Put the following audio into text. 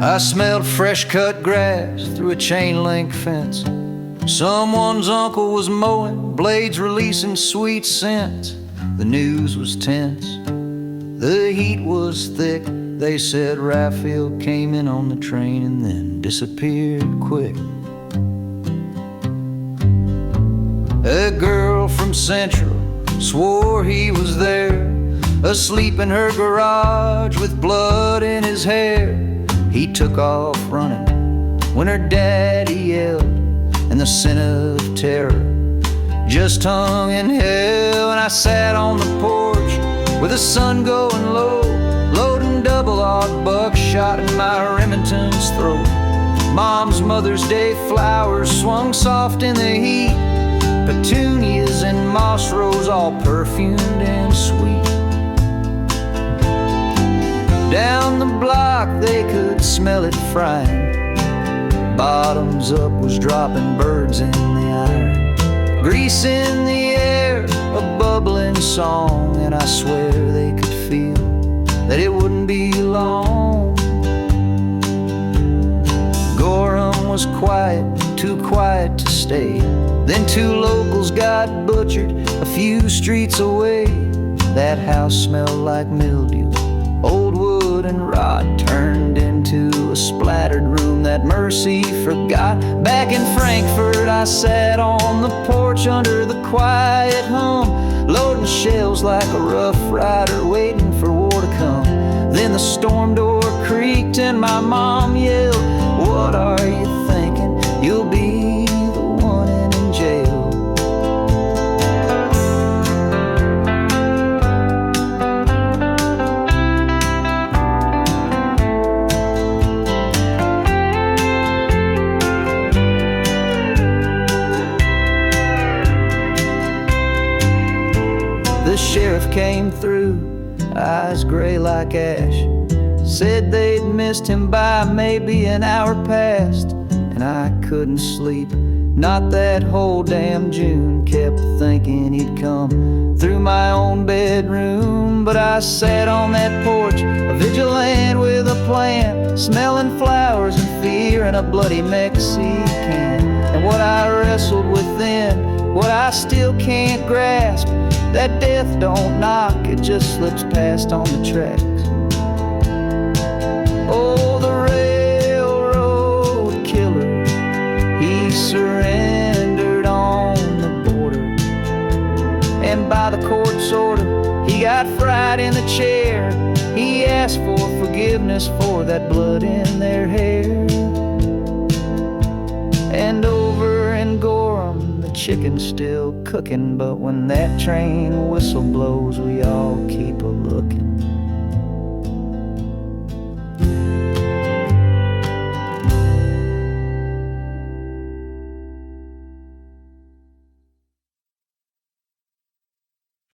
I smelled fresh cut grass through a chain link fence. Someone's uncle was mowing, blades releasing sweet scent. The news was tense, the heat was thick. They said Raphael came in on the train and then disappeared quick. A girl from Central swore he was there, asleep in her garage with blood in his hair. He took off running when her daddy yelled, and the sin of terror just hung in hell. And I sat on the porch with the sun going low, loading double-aught buckshot in my Remington's throat. Mom's Mother's Day flowers swung soft in the heat, petunias and moss rose all perfumed and sweet. Down the block they could smell it frying, bottoms up was dropping birds in the iron, grease in the air, a bubbling song. And I swear they could feel that it wouldn't be long. Gorham was quiet, too quiet to stay. Then two locals got butchered a few streets away. That house smelled like mildew, old wood and rot turned into a splattered room that Mercy forgot. Back in Frankfurt I sat on the porch under the quiet hum, loading shells like a rough rider waiting for war to come. Then the storm door creaked and my mom yelled, "What are you thinking? You'll be the one in jail." The sheriff came through, eyes gray like ash, said they'd missed him by maybe an hour past. And I couldn't sleep, not that whole damn June. Kept thinking he'd come through my own bedroom. But I sat on that porch, a vigilant with a plan, smelling flowers and fear and a bloody Mexican. And what I wrestled with then, what I still can't grasp, that death don't knock, it just slips past on the tracks. Oh, the railroad killer, he surrendered on the border. And by the court's order, he got fried in the chair. He asked for forgiveness for that blood in their hair. And over in Gorham, the chicken's still cooking, but when that train whistle blows, we all keep a look.